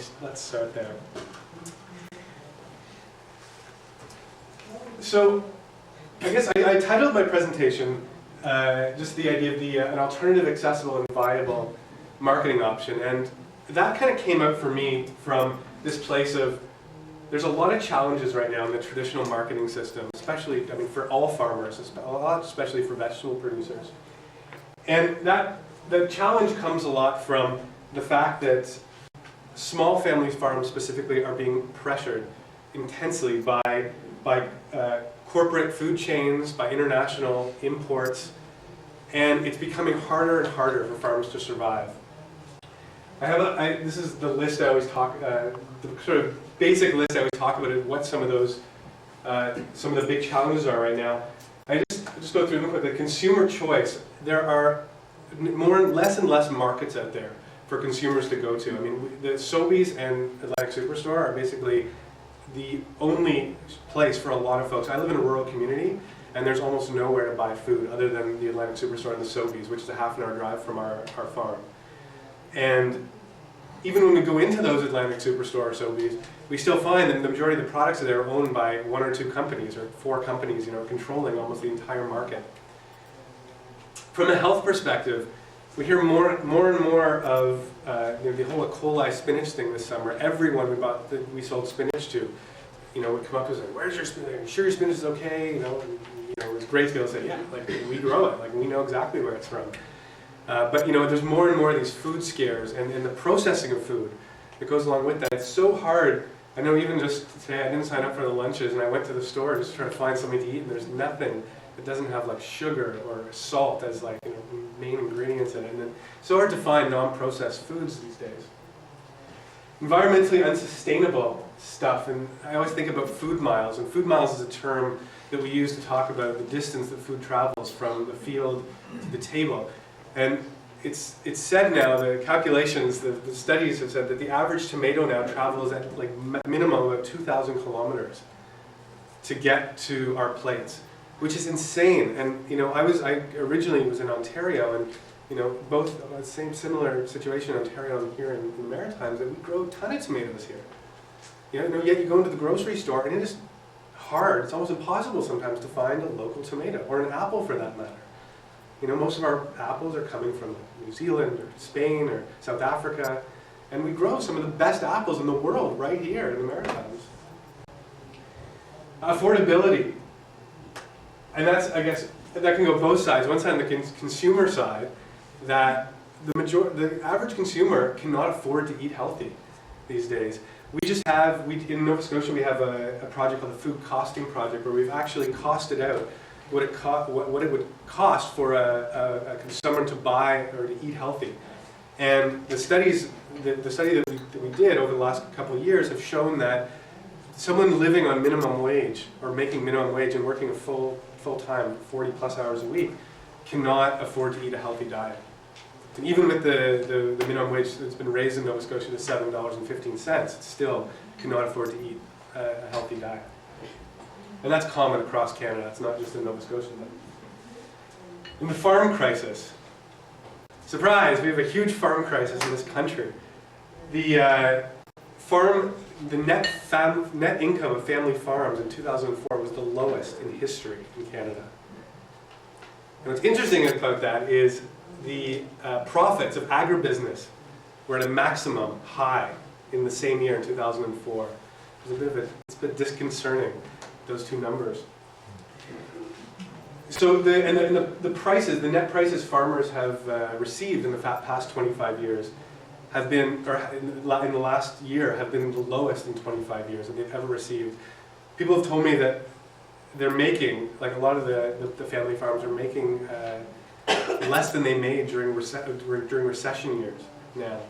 least let's start there. So, I guess I titled my presentation just the idea of an alternative, accessible, and viable marketing option, and that kind of came out for me from this place of there's a lot of challenges right now in the traditional marketing system, especially, I mean, for all farmers, especially for vegetable producers. And the challenge comes a lot from the fact that small family farms specifically are being pressured intensely by corporate food chains, by international imports, and it's becoming harder and harder for farmers to survive. This is the list I always talk, the sort of basic list I always talk about is what some of the big challenges are right now. I just go through them quickly. Consumer choice. There are less and less markets out there for consumers to go to. I mean, the Sobeys and Atlantic Superstore are basically the only place for a lot of folks. I live in a rural community, and there's almost nowhere to buy food other than the Atlantic Superstore and the Sobeys, which is a half-an-hour drive from our farm. And even when we go into those Atlantic Superstore or Sobeys, we still find that the majority of the products are owned by 1 or 2 companies or 4 companies, controlling almost the entire market. From a health perspective, we hear more and more of the whole E. coli spinach thing this summer. Everyone we sold spinach to, would come up and say, "Where's your spinach? Are you sure your spinach is okay?" It's great to be able to say, "Yeah, we grow it. We know exactly where it's from." But there's more and more of these food scares and the processing of food that goes along with that. It's so hard. I know even just today I didn't sign up for the lunches and I went to the store just to try to find something to eat, and there's nothing that doesn't have sugar or salt as main ingredients in it. And it's so hard to find non-processed foods these days. Environmentally unsustainable stuff, and I always think about food miles, and food miles is a term that we use to talk about the distance that food travels from the field to the table. And it's said now, the calculations, the studies have said that the average tomato now travels at minimum about 2,000 kilometers to get to our plates, which is insane. And I originally was in Ontario, and both similar situation in Ontario and here in the Maritimes, that we grow a ton of tomatoes here. Yet you go into the grocery store and it is hard, it's almost impossible sometimes to find a local tomato, or an apple for that matter. Most of our apples are coming from New Zealand or Spain or South Africa, and we grow some of the best apples in the world right here in the Maritimes. Affordability. And that's, I guess, that can go both sides. One side, on the consumer side, that the average consumer cannot afford to eat healthy these days. In Nova Scotia, we have a project called the Food Costing Project, where we've actually costed out what it would cost for someone to buy or to eat healthy. And the study that we did over the last couple of years have shown that someone living on minimum wage or making minimum wage and working a full-time 40+ hours a week cannot afford to eat a healthy diet. And even with the minimum wage that's been raised in Nova Scotia to $7.15, it still cannot afford to eat a healthy diet. And that's common across Canada. It's not just in Nova Scotia. In the farm crisis, surprise, we have a huge farm crisis in this country. The net income of family farms in 2004 was the lowest in history in Canada. And what's interesting about that is the profits of agribusiness were at a maximum high in the same year in 2004. It's a bit disconcerting, those two numbers. So the prices, the net prices farmers have received in the past 25 years have been, or in the last year, have been the lowest in 25 years that they've ever received. People have told me that they're making, like a lot of the family farms are making less than they made during recession years now.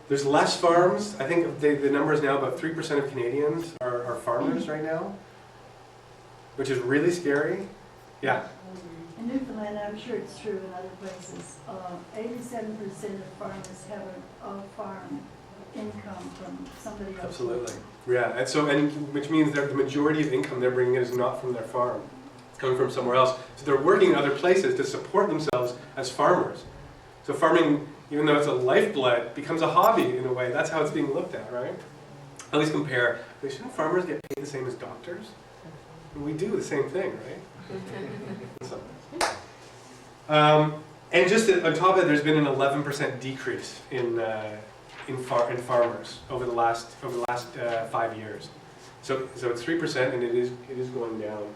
There's less farms. I think the number is now about 3% of Canadians are farmers right now, which is really scary. Yeah? In Newfoundland, I'm sure it's true in other places, 87% of farmers have a farm income from somebody else. Absolutely. Yeah, and which means that the majority of income they're bringing in is not from their farm. It's coming from somewhere else. So they're working in other places to support themselves as farmers. So farming even though it's a lifeblood, becomes a hobby in a way. That's how it's being looked at, right? I always compare, wait, shouldn't farmers get paid the same as doctors? And we do the same thing, right? And just on top of it, there's been an 11% decrease in farmers over the last 5 years. So it's 3%, and it is going down.